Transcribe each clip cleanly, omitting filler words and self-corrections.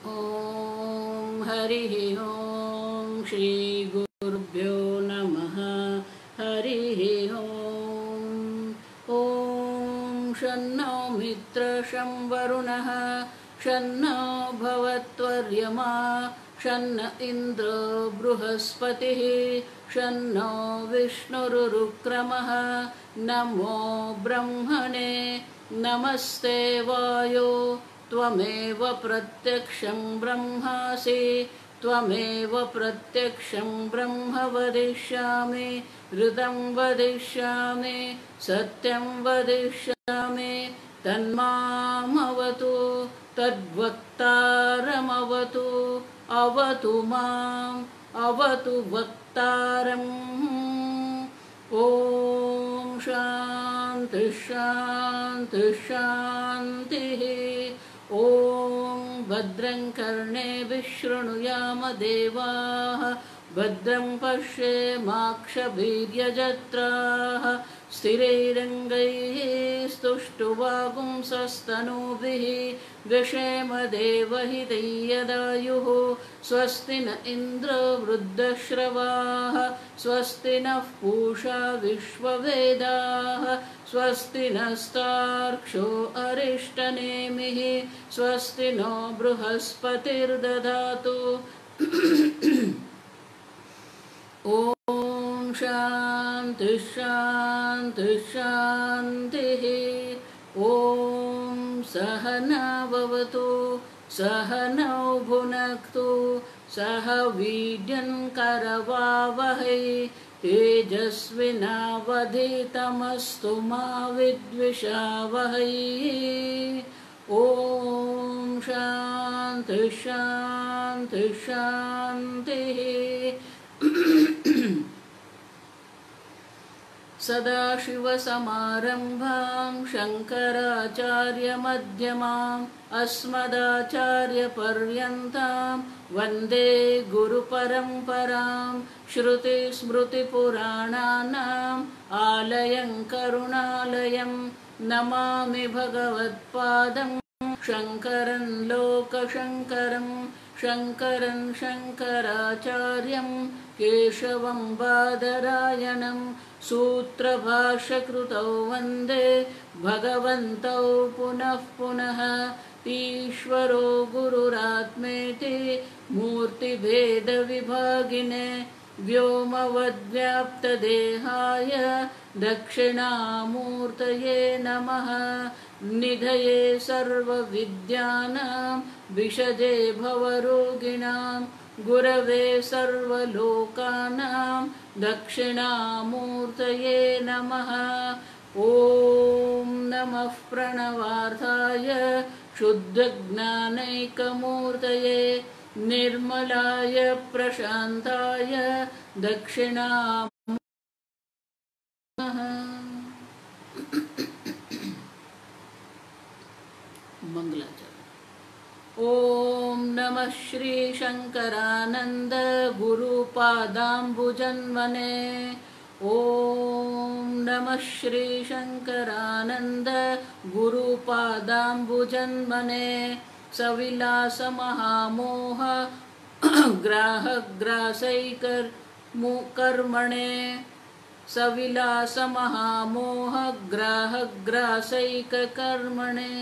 ॐ हरिः ॐ श्रीगुरुभ्यो नमः। हरिः ॐ। ॐ शन्नो मित्रशं वरुणः शन्नो भवत्वर्यमा शन्न इन्द्रो बृहस्पतिः शन्नो विष्णुरुक्रमः। नमो ब्रह्मणे नमस्ते वायो त्वमेव प्रत्यक्षं ब्रह्मासि त्वमेव प्रत्यक्षं ब्रह्म वदिष्यामि ऋतं वदिष्यामि सत्यं वदिष्यामि तन्मामवतु तद्वक्तारमवतु अवतु माम् अवतु वक्तारम्। ॐ शान्ति शान्ति शान्तिः। ॐ भद्रं कर्णेभिः शृणुयाम देवाः भद्रं पश्येमाक्षभिर्यजत्राः स्थिरैरङ्गैः स्तुष्टुवागुंसस्तनूभिः व्यशेम देवहितं यदायुः। स्वस्ति न इन्द्रो वृद्धश्रवाः स्वस्ति नः पूषा विश्ववेदाः स्वस्ति नस्तार्क्ष्यो अरिष्टनेमिः स्वस्ति नो बृहस्पतिर्दधातु। ॐ शान्ति शान्ति शान्तिः। ॐ सहना भवतु सहनौ भुनक्तु सह वीर्यं करवावहै तेजस्विनावधीतमस्तु मा विद्विषावहै। ॐ शान्ति शान्ति शान्तिः। सदाशिवसमारम्भां शङ्कराचार्यमध्यमाम् अस्मदाचार्यपर्यन्तां वन्दे गुरुपरम्परां। श्रुतिस्मृतिपुराणानाम् आलयं करुणालयं नमामि भगवत्पादं शङ्करं लोकशङ्करं शङ्करं शङ्कराचार्यं केशवं बादरायणं सूत्रभाष्यकृतौ वन्दे भगवन्तौ पुनः पुनः। ईश्वरो गुरुरात्मेति मूर्तिभेदविभागिने व्योमवद्व्याप्तदेहाय दक्षिणामूर्तये नमः। निधये सर्वविद्यानां विशदे भवरोगिणां गुरवे सर्वलोकानां दक्षिणामूर्तये नमः। ॐ नमः प्रणवार्थाय शुद्धज्ञानैकमूर्तये निर्मलाय प्रशान्ताय दक्षिणामूर्तये मंगलाचरण। ॐ नमः श्री शंकरानंद गुरुपादाम्बुजन्मने। ॐ नमः श्री शंकरानंद गुरुपादाम्बुजन्मने। सविलास महामोह ग्राहग्रासैकर्मणे सविलास महामोह ग्राहग्रासैककर्मणे।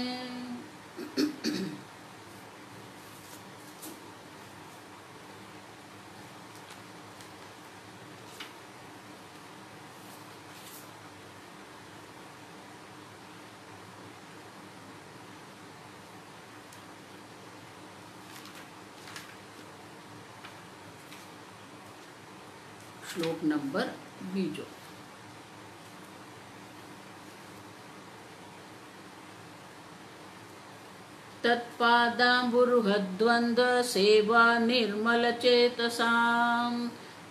श्लोक नंबर 20। तत्पादाम्बुरुहद्वन्द्व सेवा निर्मलचेतसाम्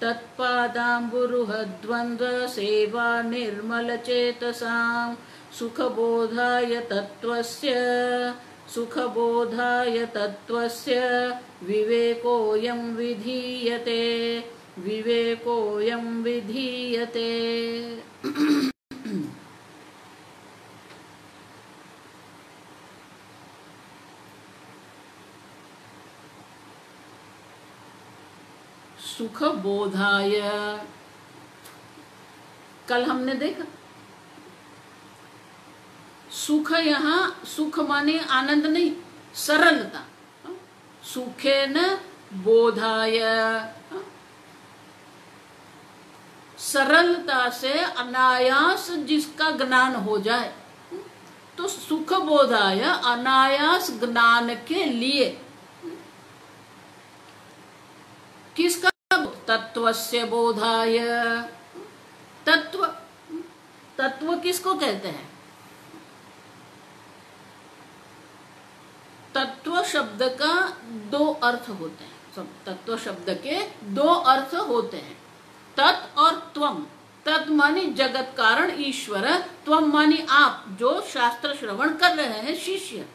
तत्पादाम्बुरुहद्वन्द्व सेवा निर्मलचेतसाम् सुखबोधाय तत्त्वस्य विवेकोऽयं विधीयते विवेकोऽयं विधीयते। सुख बोधाय। कल हमने देखा सुख, यहाँ सुख माने आनंद नहीं, सरलता। सुखेन बोधाय, सरलता से अनायास जिसका ज्ञान हो जाए, तो सुख बोधाय अनायास ज्ञान के लिए। किसका? तत्वस्य बोधाय। तत्व, तत्व किसको कहते हैं? तत्व शब्द का दो अर्थ होते हैं। सब तत्व शब्द के दो अर्थ होते हैं, तत् और त्वम। तत् मानी जगत कारण ईश्वर, त्वम मानी आप जो शास्त्र श्रवण कर रहे हैं, शिष्य।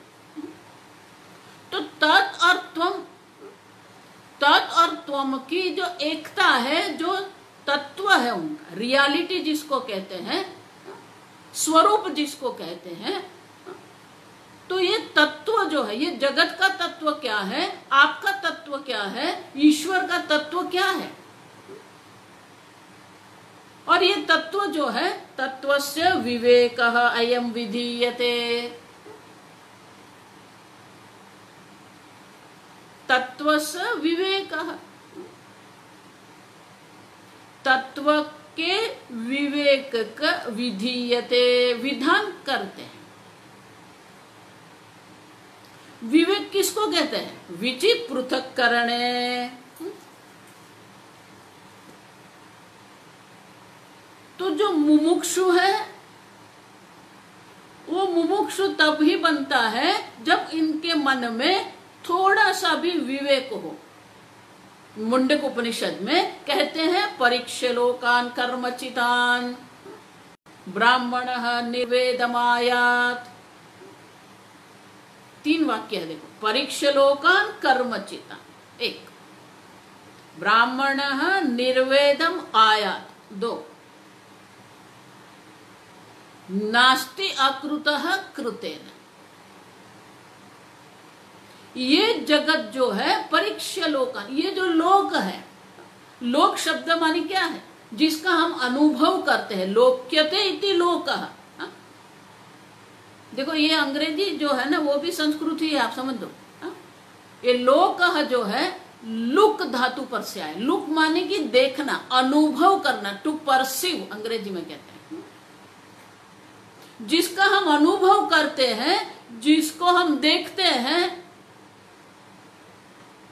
तो तत् और त्वम, तत् और त्वम की जो एकता है, जो तत्व है उनका, रियलिटी जिसको कहते हैं, स्वरूप जिसको कहते हैं, तो ये तत्व जो है, ये जगत का तत्व क्या है, आपका तत्व क्या है, ईश्वर का तत्व क्या है। और ये तत्व जो है, तत्वस्य विवेकः अयं विधीयते। तत्वस्य विवेकः, तत्व के विवेक का विधीयते, विधान करते हैं। विवेक किसको कहते हैं? विचि पृथक करणे। तो जो मुमुक्षु है, वो मुमुक्षु तब ही बनता है जब इनके मन में थोड़ा सा भी विवेक हो। मुंडक उपनिषद में कहते हैं परीक्ष्य लोकान कर्मचितान ब्राह्मणः निर्वेदमायात। 3 वाक्य है, देखो। परीक्ष्य लोकान कर्मचितान 1, ब्राह्मणः निर्वेदम आयात 2, नास्ति अकृतः कृतेन। ये जगत जो है परीक्ष्य लोकान, ये जो लोक है, लोक शब्द मानी क्या है? जिसका हम अनुभव करते हैं। लोक्यते इति लोकः। देखो ये अंग्रेजी जो है ना, वो भी संस्कृत ही है, आप समझ लो। ये लोकः जो है लुक धातु पर से आए। लुक माने कि देखना, अनुभव करना, टू परसीव अंग्रेजी में कहते हैं। जिसका हम अनुभव करते हैं, जिसको हम देखते हैं,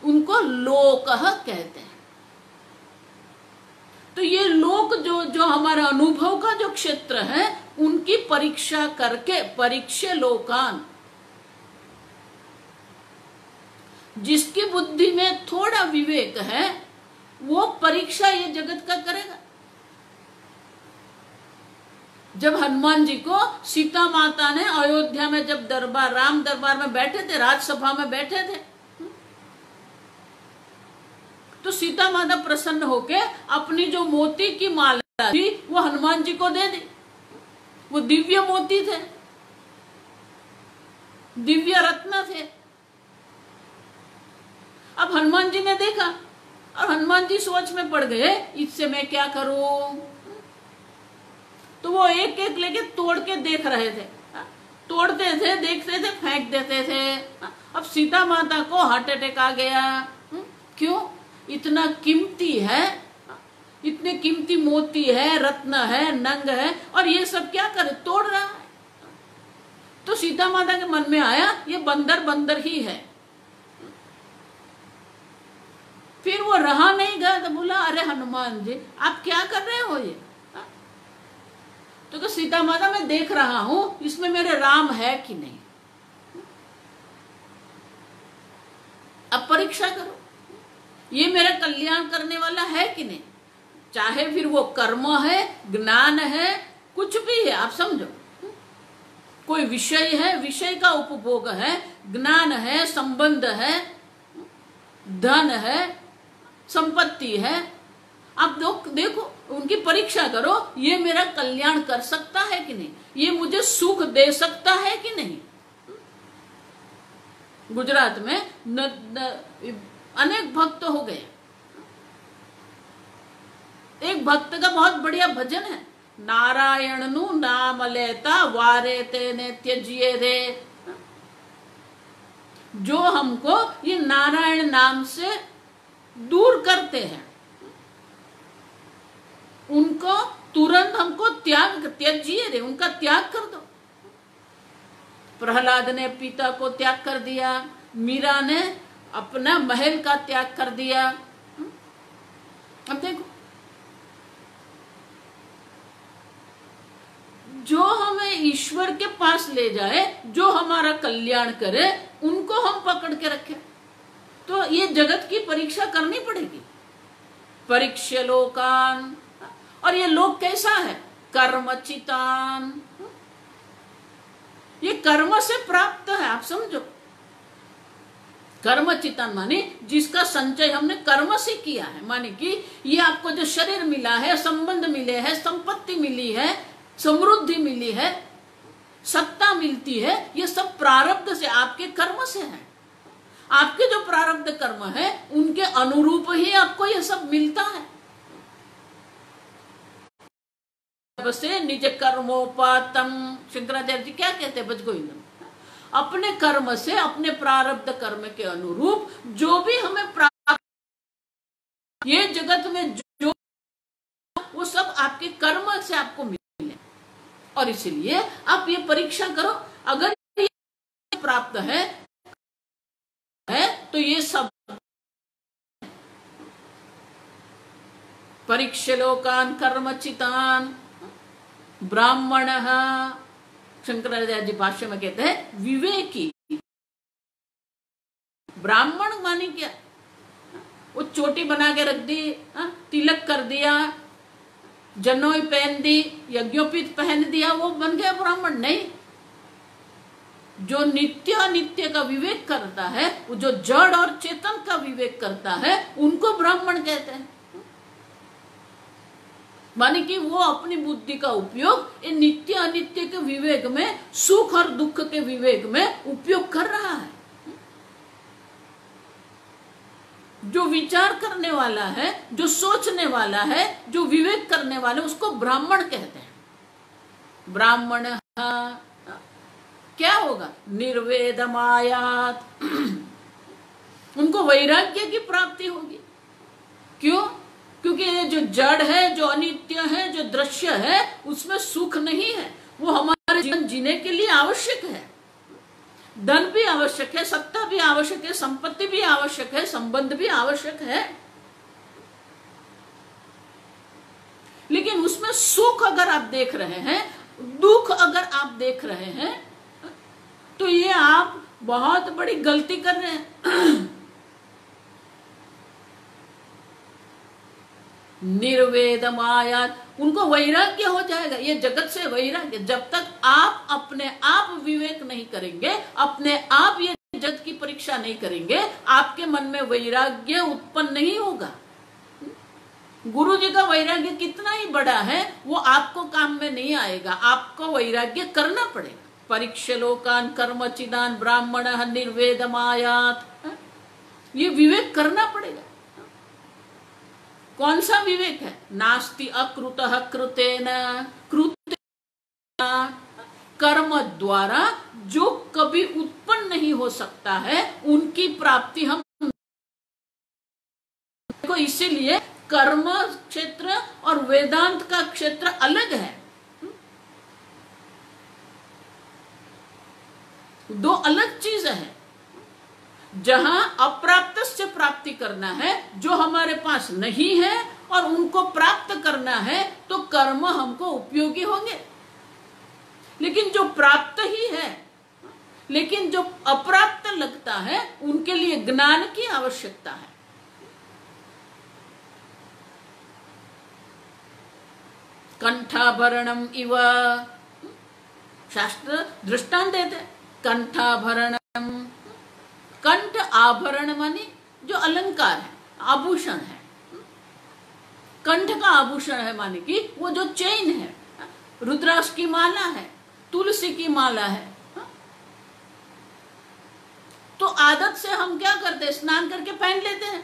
उनको लोकः कहते हैं। तो ये लोक जो हमारा अनुभव का जो क्षेत्र है, उनकी परीक्षा करके, परीक्षा लोकान, जिसकी बुद्धि में थोड़ा विवेक है, वो परीक्षा ये जगत का करेगा। जब हनुमान जी को सीता माता ने अयोध्या में, जब दरबार, राम दरबार में बैठे थे, राजसभा में बैठे थे, तो सीता माता प्रसन्न होके अपनी जो मोती की माला थी वो हनुमान जी को दे दी। वो दिव्य मोती थे, दिव्य रत्न थे। अब हनुमान जी ने देखा और हनुमान जी सोच में पड़ गए, इससे मैं क्या करूं। तो वो एक एक लेके तोड़ के देख रहे थे, तोड़ते थे, देखते थे, फेंक देते थे। अब सीता माता को हार्ट अटैक आ गया। क्यों? इतना कीमती है, इतने कीमती मोती है, रत्न है, नंग है, और ये सब क्या करे, तोड़ रहा है। तो सीता माता के मन में आया ये बंदर बंदर ही है। फिर वो रहा नहीं गया, तो बोला अरे हनुमान जी आप क्या कर रहे हो ये। तो सीता माता मैं देख रहा हूं इसमें मेरे राम है कि नहीं, अब परीक्षा करो, ये मेरा कल्याण करने वाला है कि नहीं। चाहे फिर वो कर्म है, ज्ञान है, कुछ भी है, आप समझो। कोई विषय है, विषय का उपभोग है, ज्ञान है, संबंध है, धन है, संपत्ति है। आप देखो उनकी परीक्षा करो, ये मेरा कल्याण कर सकता है कि नहीं, ये मुझे सुख दे सकता है कि नहीं। गुजरात में अनेक भक्त हो गए, एक भक्त का बहुत बढ़िया भजन है, नारायण नु नाम लेता वारे तेने त्यजिए रे। जो हमको ये नारायण नाम से दूर करते हैं उनको तुरंत हमको त्यजिए रे, उनका त्याग कर दो। प्रहलाद ने पिता को त्याग कर दिया, मीरा ने अपना महल का त्याग कर दिया। अब देखो, जो हमें ईश्वर के पास ले जाए, जो हमारा कल्याण करे, उनको हम पकड़ के रखें। तो ये जगत की परीक्षा करनी पड़ेगी। परीक्षा लोकान, और ये लोक कैसा है? कर्मचितान, ये कर्म से प्राप्त है, आप समझो। कर्मचितान माने जिसका संचय हमने कर्म से किया है, माने कि ये आपको जो शरीर मिला है, संबंध मिले हैं, संपत्ति मिली है, समृद्धि मिली है, सत्ता मिलती है, ये सब प्रारब्ध से, आपके कर्म से है। आपके जो प्रारब्ध कर्म है उनके अनुरूप ही आपको ये सब मिलता है। से निज कर्मोपातम, शंकराचार्य जी क्या कहते हैं भजगोविंदम, अपने कर्म से, अपने प्रारब्ध कर्म के अनुरूप जो भी हमें प्राप्त, ये जगत में जो, वो सब आपके कर्म से आपको मिले। और इसलिए आप ये परीक्षा करो, अगर ये प्राप्त है तो ये सब परीक्षा लोकान कर्मचितान ब्राह्मण, शंकराचार्य जी भाष्य में कहते हैं विवेकी। ब्राह्मण माने क्या? वो चोटी बना के रख दी, तिलक कर दिया, जनोई पहन दी, यज्ञोपीत पहन दिया, वो बन गया ब्राह्मण? नहीं। जो नित्य अनित्य का विवेक करता है, वो जो जड़ और चेतन का विवेक करता है, उनको ब्राह्मण कहते हैं। माने कि वो अपनी बुद्धि का उपयोग इन नित्य अनित्य के विवेक में, सुख और दुख के विवेक में उपयोग कर रहा है। जो विचार करने वाला है, जो सोचने वाला है, जो विवेक करने वाला है, उसको ब्राह्मण कहते हैं। ब्राह्मण क्या होगा? निर्वेदमायात, उनको वैराग्य की प्राप्ति होगी। क्यों? क्योंकि ये जो जड़ है, जो अनित्य है, जो दृश्य है, उसमें सुख नहीं है। वो हमारे जीवन जीने के लिए आवश्यक है। धन भी आवश्यक है, सत्ता भी आवश्यक है, संपत्ति भी आवश्यक है, संबंध भी आवश्यक है, लेकिन उसमें सुख अगर आप देख रहे हैं, दुख अगर आप देख रहे हैं, तो ये आप बहुत बड़ी गलती कर रहे हैं। निर्वेदमायात, उनको वैराग्य हो जाएगा, ये जगत से वैराग्य। जब तक आप अपने आप विवेक नहीं करेंगे, अपने आप ये जगत की परीक्षा नहीं करेंगे, आपके मन में वैराग्य उत्पन्न नहीं होगा। गुरु जी का वैराग्य कितना ही बड़ा है, वो आपको काम में नहीं आएगा। आपको वैराग्य करना पड़ेगा। परीक्षा लोकान कर्मचिदान ब्राह्मण निर्वेदमायात, ये विवेक करना पड़ेगा। कौन सा विवेक है? नास्ति अकृतः कृतेन, कर्म द्वारा जो कभी उत्पन्न नहीं हो सकता है, उनकी प्राप्ति हम को, इसीलिए कर्म क्षेत्र और वेदांत का क्षेत्र अलग है। दो अलग चीज है। जहां अप्राप्त से प्राप्ति करना है, जो हमारे पास नहीं है, और उनको प्राप्त करना है, तो कर्म हमको उपयोगी होंगे। लेकिन जो प्राप्त ही है, लेकिन जो अप्राप्त लगता है, उनके लिए ज्ञान की आवश्यकता है। कंठाभरणम इव, शास्त्र दृष्टांत देते। कंठाभरणम, कंठ आभरण माने जो अलंकार है, आभूषण है। कंठ का आभूषण है माने कि वो जो चेन है, रुद्राक्ष की माला है, तुलसी की माला है। तो आदत से हम क्या करते हैं? स्नान करके पहन लेते हैं।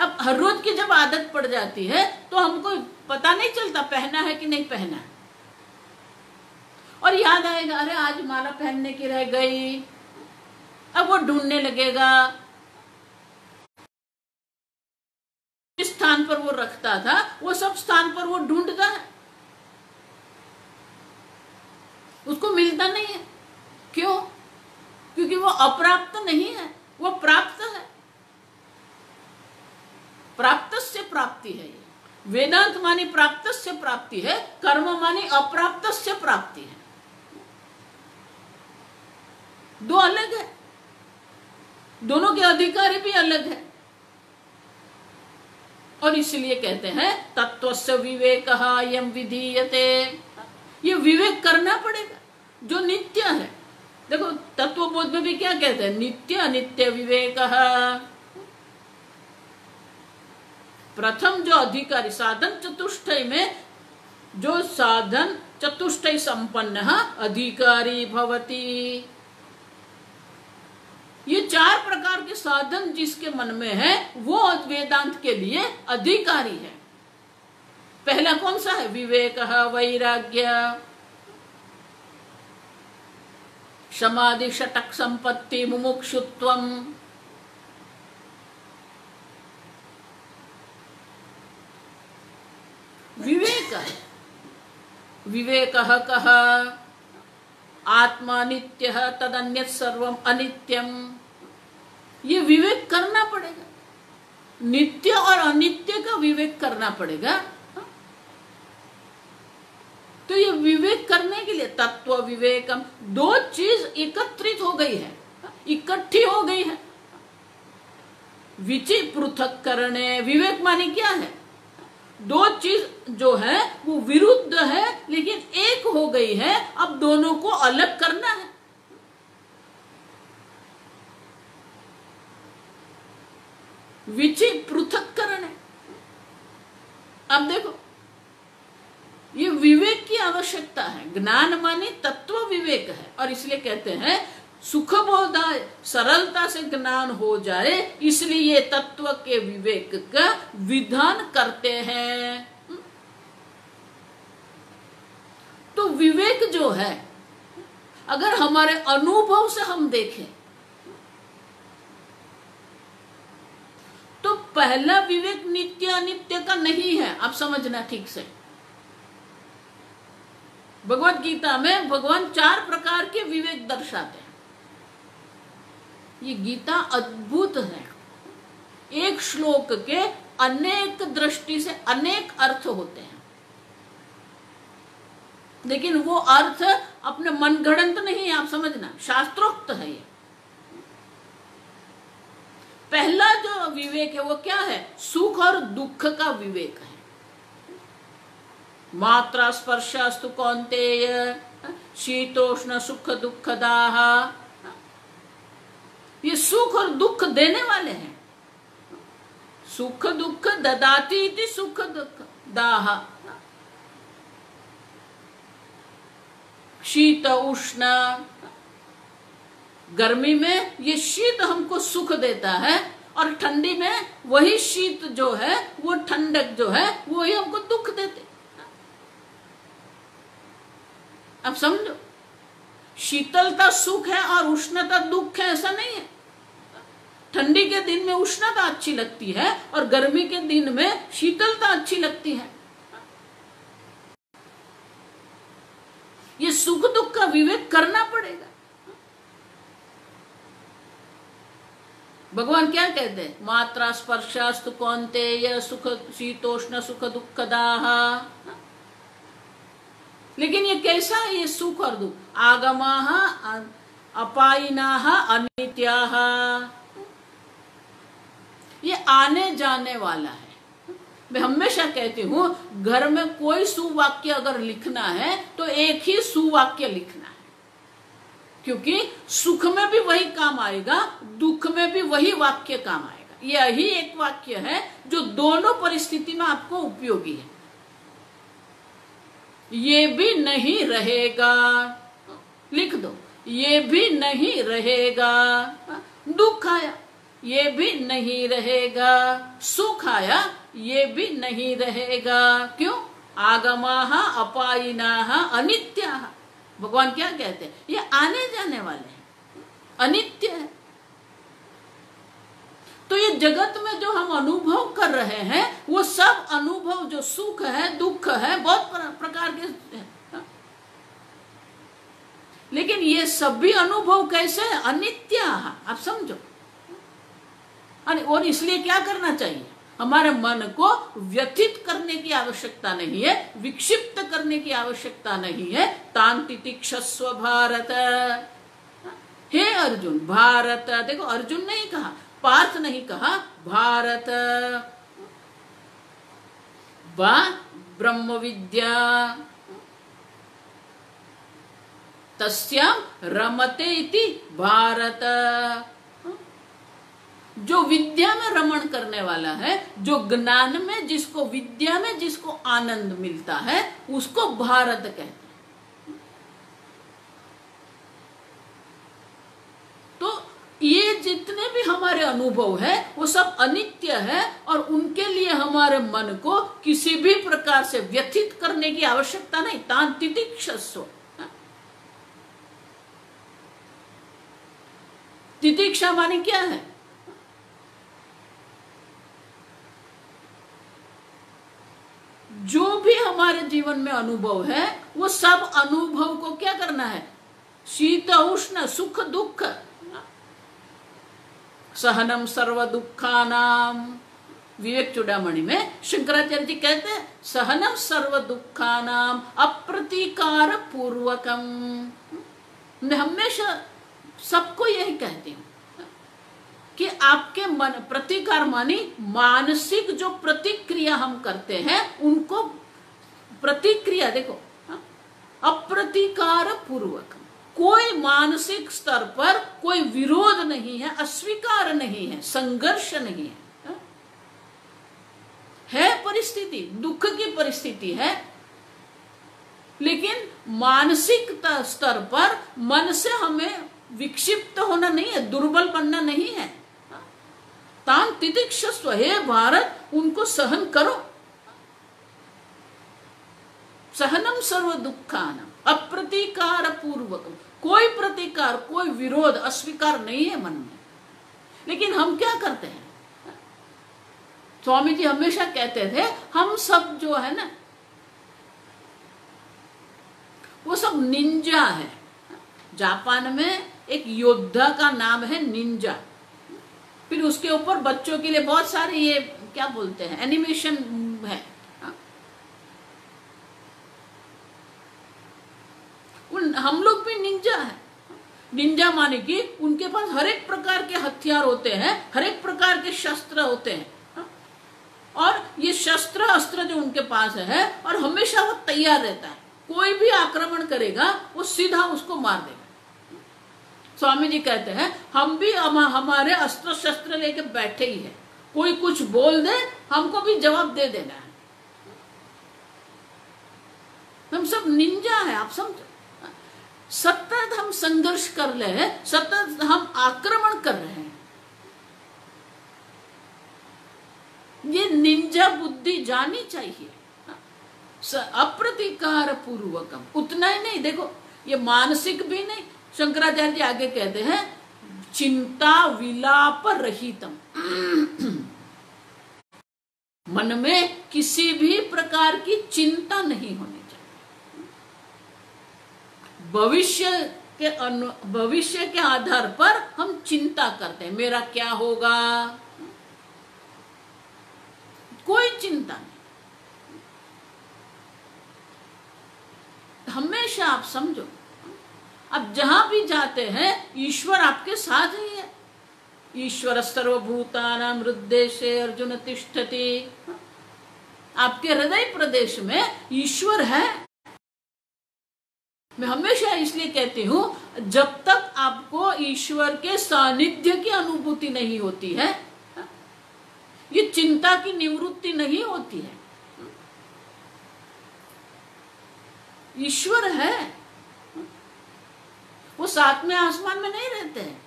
अब हर रोज की जब आदत पड़ जाती है तो हमको पता नहीं चलता पहना है कि नहीं पहना है, और याद आएगा अरे आज माला पहनने की रह गई, अब वो ढूंढने लगेगा। जिस स्थान पर वो रखता था वो सब स्थान पर वो ढूंढता है, उसको मिलता नहीं है। क्यों? क्योंकि वो अप्राप्त नहीं है, वो प्राप्त है। प्राप्त से प्राप्ति है ये। वेदांत मानी प्राप्त से प्राप्ति है, कर्म मानी अप्राप्त से प्राप्ति है। दो अलग है, दोनों के अधिकारी भी अलग है। और इसलिए कहते हैं तत्वस्य विवेकः यम विधीयते, ये विवेक करना पड़ेगा जो नित्य है। देखो तत्वबोध में भी क्या कहते हैं, नित्य अनित्य विवेकः। प्रथम जो अधिकारी साधन चतुष्टय में जो साधन चतुष्टय संपन्न अधिकारी भवति, ये चार प्रकार के साधन जिसके मन में है वो वेदांत के लिए अधिकारी है। पहला कौन सा है? विवेकः वैराग्य, समाधि षटक संपत्ति मुमुक्षुत्वम। विवेक, विवेकः कः? आत्मा नित्यः तदन्यत् सर्वम अनित्यम। ये विवेक करना पड़ेगा, नित्य और अनित्य का विवेक करना पड़ेगा। तो ये विवेक करने के लिए तत्व विवेकम, दो चीज एकत्रित हो गई है, इकट्ठी हो गई है। विचि पृथक करने, विवेक माने क्या है? दो चीज जो है वो विरुद्ध है लेकिन एक हो गई है, अब दोनों को अलग करना है। विचि पृथक करने। अब देखो ये विवेक की आवश्यकता है। ज्ञान माने तत्व विवेक है, और इसलिए कहते हैं सुख बोधाय, सरलता से ज्ञान हो जाए, इसलिए ये तत्व के विवेक का विधान करते हैं। तो विवेक जो है अगर हमारे अनुभव से हम देखें तो पहला विवेक नित्य अनित्य का नहीं है। आप समझना ठीक से, भगवत गीता में भगवान चार प्रकार के विवेक दर्शाते हैं। ये गीता अद्भुत है। एक श्लोक के अनेक दृष्टि से अनेक अर्थ होते हैं, लेकिन वो अर्थ अपने मनगढ़ंत नहीं है। आप समझना, शास्त्रोक्त है ये। पहला जो विवेक है वो क्या है? सुख और दुख का विवेक है। मात्रा स्पर्शास्तु कौन्तेय शीतोष्ण सुख दुखदाः। ये सुख और दुख देने वाले हैं। सुख दुख ददाति इति सुख दुख दाः। शीत उष्ण, गर्मी में ये शीत हमको सुख देता है, और ठंडी में वही शीत जो है, वो ठंडक जो है, वो ही हमको दुख देते। अब समझो, शीतलता सुख है और उष्णता दुख है, ऐसा नहीं है। ठंडी के दिन में उष्णता अच्छी लगती है और गर्मी के दिन में शीतलता अच्छी लगती है। ये सुख दुख का विवेक करना पड़ेगा। भगवान क्या कहते हैं? मात्रा स्पर्शास्तु कौन्तेय सुख शीतोष्ण सुख दुखदाः। लेकिन ये कैसा है? ये सुख और दुख आगमाः अपायिनाः अनित्याः, ये आने जाने वाला है। मैं हमेशा कहती हूँ घर में कोई सुवाक्य अगर लिखना है तो एक ही सुवाक्य लिखना है, क्योंकि सुख में भी वही काम आएगा, दुख में भी वही वाक्य काम आएगा। यही एक वाक्य है जो दोनों परिस्थिति में आपको उपयोगी है। ये भी नहीं रहेगा, लिख दो, ये भी नहीं रहेगा। दुख आया, ये भी नहीं रहेगा, सुख आया ये भी नहीं रहेगा। क्यों? आगमाः अपायिनाः अनित्याः। भगवान क्या कहते हैं? ये आने जाने वाले हैं, अनित्य है। तो ये जगत में जो हम अनुभव कर रहे हैं वो सब अनुभव जो सुख है दुख है बहुत प्रकार के हैं। लेकिन ये सभी अनुभव कैसे है? अनित्य। आप समझो। और इसलिए क्या करना चाहिए? हमारे मन को व्यथित करने की आवश्यकता नहीं है, विक्षिप्त करने की आवश्यकता नहीं है। तान् तितिक्षस्व भारत। हे अर्जुन, भारत, देखो अर्जुन नहीं कहा, पार्थ नहीं कहा, भारत। वा ब्रह्म विद्या तस्याम रमते इति भारत। जो विद्या में रमण करने वाला है, जो ज्ञान में जिसको, विद्या में जिसको आनंद मिलता है, उसको भारत कहते हैं। तो ये जितने भी हमारे अनुभव है वो सब अनित्य है और उनके लिए हमारे मन को किसी भी प्रकार से व्यथित करने की आवश्यकता नहीं। तान् तितिक्षस्व। तितिक्षा माने क्या है? जो भी हमारे जीवन में अनुभव है वो सब अनुभव को क्या करना है? शीत उष्ण सुख दुख, सहनम सर्व दुखानाम। विवेक चूड़ामणि में शंकराचार्य जी कहते हैं सहनम सर्व दुखानाम अप्रतीकार पूर्वकम। मैं हमेशा सबको यही कहती हूं कि आपके मन, प्रतिकार मानी मानसिक जो प्रतिक्रिया हम करते हैं उनको, प्रतिक्रिया देखो अप्रतीकार पूर्वक, कोई मानसिक स्तर पर कोई विरोध नहीं है, अस्वीकार नहीं है, संघर्ष नहीं है परिस्थिति, दुख की परिस्थिति है, लेकिन मानसिक स्तर पर मन से हमें विक्षिप्त होना नहीं है, दुर्बल बनना नहीं है। तान् तितिक्षस्व, हे भारत, उनको सहन करो। सहनम सर्व दुखानाम अप्रतीकार पूर्वक, कोई प्रतिकार, कोई विरोध, अस्वीकार नहीं है मन में। लेकिन हम क्या करते हैं? स्वामी जी हमेशा कहते थे हम सब जो है ना वो सब निंजा है। जापान में एक योद्धा का नाम है निंजा। फिर उसके ऊपर बच्चों के लिए बहुत सारे ये क्या बोलते हैं एनिमेशन है। हम लोग भी निंजा है। निंजा माने कि उनके पास हर एक प्रकार के हथियार होते हैं, हर एक प्रकार के शस्त्र होते हैं, और ये शस्त्र अस्त्र जो उनके पास है और हमेशा वो तैयार रहता है। कोई भी आक्रमण करेगा वो सीधा उसको मार देगा। स्वामी जी कहते हैं हम भी हमारे अस्त्र शस्त्र लेके बैठे ही है, कोई कुछ बोल दे हमको भी जवाब दे देना है। हम सब निंजा है, आप समझो। सतत हम संघर्ष कर रहे हैं, सतत हम आक्रमण कर रहे हैं। ये निंजा बुद्धि जानी चाहिए। अप्रतीकार पूर्वकम, उतना ही नहीं, देखो ये मानसिक भी नहीं। शंकराचार्य जी आगे कहते हैं चिंता विलाप रहितम, मन में किसी भी प्रकार की चिंता नहीं होनी चाहिए। भविष्य के आधार पर हम चिंता करते हैं, मेरा क्या होगा, कोई चिंता नहीं। हमेशा आप समझो, अब जहां भी जाते हैं ईश्वर आपके साथ ही है। ईश्वर सर्वभूतानां हृदयेशे अर्जुन तिष्ठति। आपके हृदय प्रदेश में ईश्वर है। मैं हमेशा इसलिए कहती हूं, जब तक आपको ईश्वर के सानिध्य की अनुभूति नहीं होती है, ये चिंता की निवृत्ति नहीं होती है। ईश्वर है, वो सातवें आसमान में नहीं रहते हैं,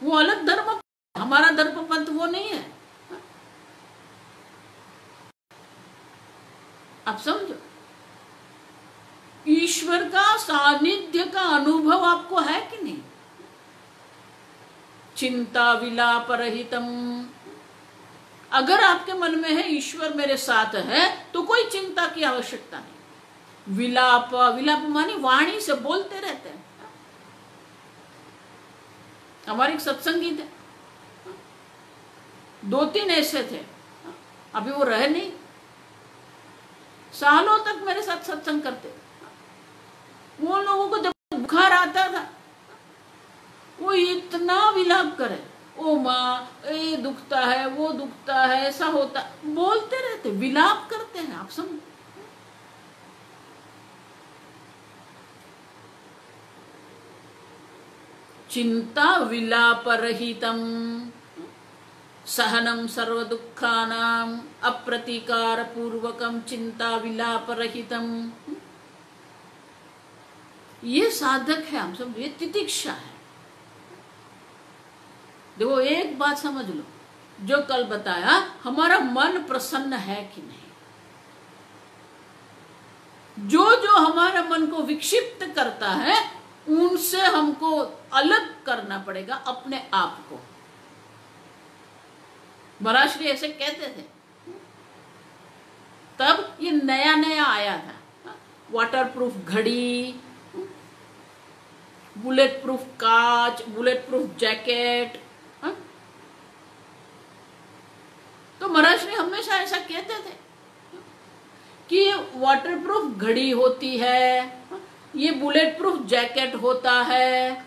वो अलग धर्म। हम हमारा दर्प पंथ वो नहीं है। आप समझो, ईश्वर का सानिध्य का अनुभव आपको है कि नहीं? चिंता विलाप रहितम, अगर आपके मन में है ईश्वर मेरे साथ है तो कोई चिंता की आवश्यकता नहीं। विलाप, विलाप मानी वाणी से बोलते रहते हैं। हमारे एक सत्संगी थे, 2-3 ऐसे थे, अभी वो रहे नहीं, सालों तक मेरे साथ सत्संग करते। वो लोगों को जब बुखार आता था वो इतना विलाप करे, ओ माँ ये दुखता है, वो दुखता है, ऐसा होता, बोलते रहते, विलाप करते हैं। आप समझ, चिंता विलाप रहितम सहनम सर्व दुखानाम अप्रतिकार पूर्वकम चिंता विलाप रहितम। ये साधक है, हम सब, ये तितिक्षा है। देखो एक बात समझ लो, जो कल बताया, हमारा मन प्रसन्न है कि नहीं? जो जो हमारा मन को विक्षिप्त करता है उनसे हमको अलग करना पड़ेगा अपने आप को। महाराज श्री ऐसे कहते थे, तब ये नया नया आया था, वाटर प्रूफ घड़ी, बुलेट प्रूफ कांच, बुलेट प्रूफ जैकेट। तो महाराज श्री हमेशा ऐसा कहते थे कि वाटर प्रूफ घड़ी होती है, ये बुलेट प्रूफ जैकेट होता है,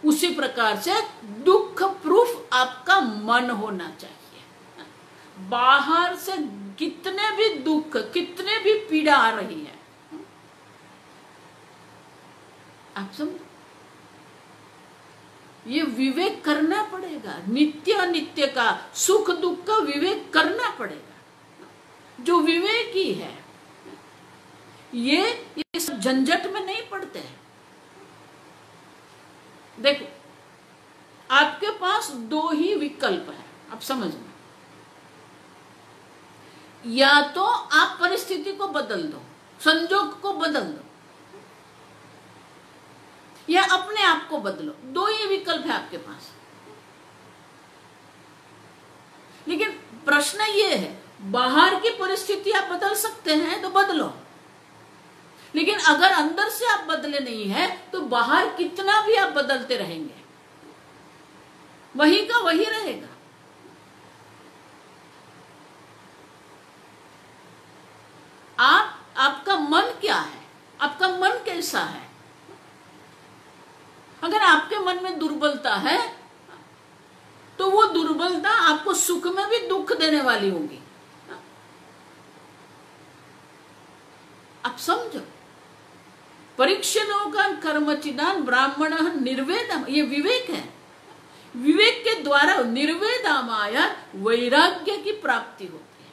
उसी प्रकार से दुख प्रूफ आपका मन होना चाहिए। बाहर से कितने भी दुख, कितने भी पीड़ा आ रही है, आप समझो, ये विवेक करना पड़ेगा। नित्य अनित्य का, सुख दुख का विवेक करना पड़ेगा। जो विवेकी है ये सब झंझट में नहीं पड़ते हैं। देखो आपके पास 2 ही विकल्प है, आप समझना, या तो आप परिस्थिति को बदल दो, संजोग को बदल दो, या अपने आप को बदलो। 2 ही विकल्प है आपके पास। लेकिन प्रश्न ये है, बाहर की परिस्थिति आप बदल सकते हैं तो बदलो, लेकिन अगर अंदर से आप बदले नहीं है तो बाहर कितना भी आप बदलते रहेंगे वही का वही रहेगा। आपका मन क्या है, आपका मन कैसा है? अगर आपके मन में दुर्बलता है तो वो दुर्बलता आपको सुख में भी दुख देने वाली होगी। आप समझो, परीक्षणों का कर्मचिदान ब्राह्मण निर्वेदम, ये विवेक है। विवेक के द्वारा निर्वेदामाया वैराग्य की प्राप्ति होती है।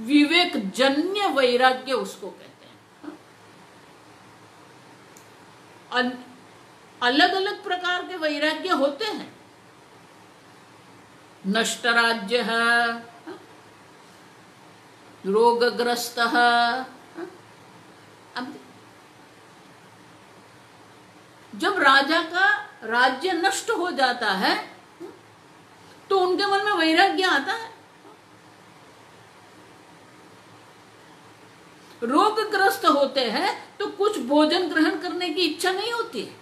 विवेक जन्य वैराग्य उसको कहते हैं। अलग अलग प्रकार के वैराग्य होते हैं। नष्ट राज्य है, रोगग्रस्त है। अब जब राजा का राज्य नष्ट हो जाता है तो उनके मन में वैराग्य आता है। रोगग्रस्त होते हैं तो कुछ भोजन ग्रहण करने की इच्छा नहीं होती है,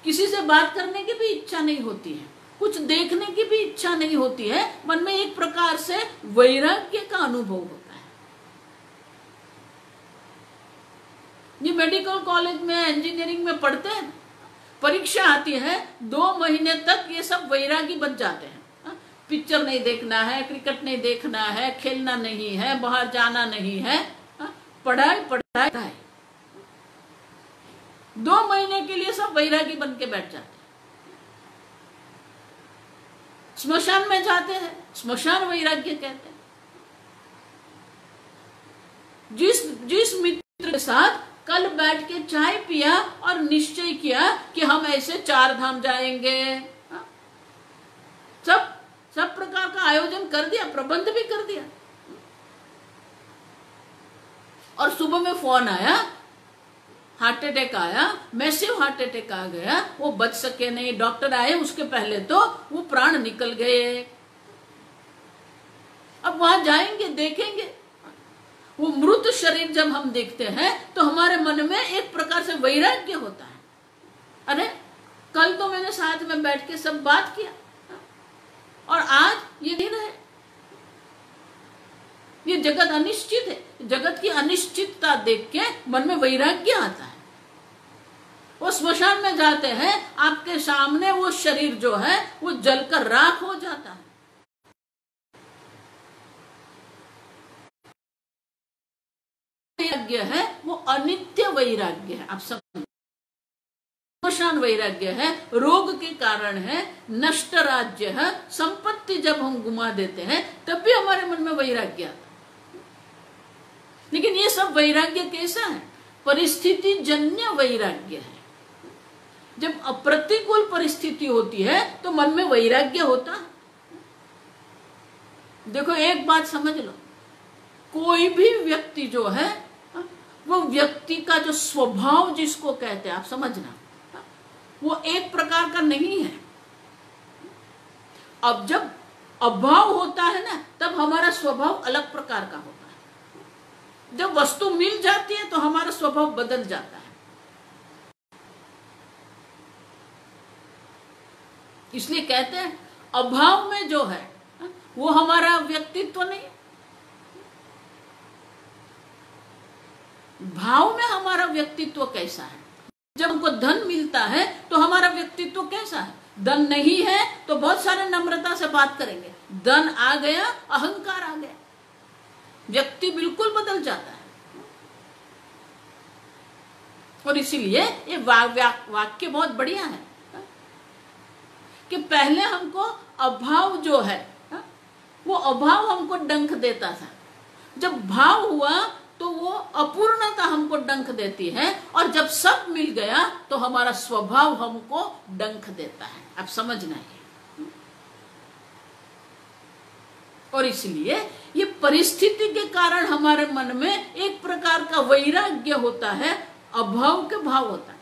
किसी से बात करने की भी इच्छा नहीं होती है, कुछ देखने की भी इच्छा नहीं होती है। मन में एक प्रकार से वैराग्य का अनुभव होता है। ये मेडिकल कॉलेज में, इंजीनियरिंग में पढ़ते हैं, परीक्षा आती है, 2 महीने तक ये सब वैरागी बन जाते हैं। पिक्चर नहीं देखना है, क्रिकेट नहीं देखना है, खेलना नहीं है, बाहर जाना नहीं है, पढ़ाई पढ़ाई पढ़ाई। 2 महीने के लिए सब वैरागी बन के बैठ जाते हैं। स्मशान में जाते हैं, स्मशान वैराग्य कहते हैं। जिस मित्र के साथ कल बैठ के चाय पिया और निश्चय किया कि हम ऐसे 4 धाम जाएंगे, सब सब प्रकार का आयोजन कर दिया, प्रबंध भी कर दिया। और सुबह में फोन आया, हार्ट अटैक आया, मैसिव हार्ट अटैक आ गया, वो बच सके नहीं, डॉक्टर आए उसके पहले तो वो प्राण निकल गए। अब वहां जाएंगे, देखेंगे, वो मृत शरीर जब हम देखते हैं तो हमारे मन में एक प्रकार से वैराग्य होता है। अरे कल तो मैंने साथ में बैठ के सब बात किया और आज ये दिन है, ये जगत अनिश्चित है। जगत की अनिश्चितता देख के मन में वैराग्य आता है। वो स्मशान में जाते हैं, आपके सामने वो शरीर जो है वो जलकर राख हो जाता है। वैराग्य है वो अनित्य वैराग्य है। आप सब स्मशान वैराग्य है, रोग के कारण है, नष्ट राज्य है, संपत्ति जब हम गुमा देते हैं तब भी हमारे मन में वैराग्य आता है। लेकिन ये सब वैराग्य कैसा है? परिस्थिति जन्य वैराग्य है। जब अप्रतिकूल परिस्थिति होती है तो मन में वैराग्य होता है। देखो एक बात समझ लो, कोई भी व्यक्ति जो है वो व्यक्ति का जो स्वभाव जिसको कहते हैं, आप समझना, वो एक प्रकार का नहीं है। अब जब अभाव होता है ना, तब हमारा स्वभाव अलग प्रकार का होता है। जब वस्तु मिल जाती है तो हमारा स्वभाव बदल जाता है। इसलिए कहते हैं अभाव में जो है वो हमारा व्यक्तित्व नहीं, भाव में हमारा व्यक्तित्व कैसा है। जब हमको धन मिलता है तो हमारा व्यक्तित्व कैसा है? धन नहीं है तो बहुत सारे नम्रता से बात करेंगे, धन आ गया अहंकार आ गया, व्यक्ति बिल्कुल बदल जाता है। और इसीलिए ये वाक्य बहुत बढ़िया है कि पहले हमको अभाव जो है वो अभाव हमको डंक देता था, जब भाव हुआ तो वो अपूर्णता हमको डंक देती है, और जब सब मिल गया तो हमारा स्वभाव हमको डंक देता है। आप समझना है। और इसलिए ये परिस्थिति के कारण हमारे मन में एक प्रकार का वैराग्य होता है, अभाव के भाव होता है।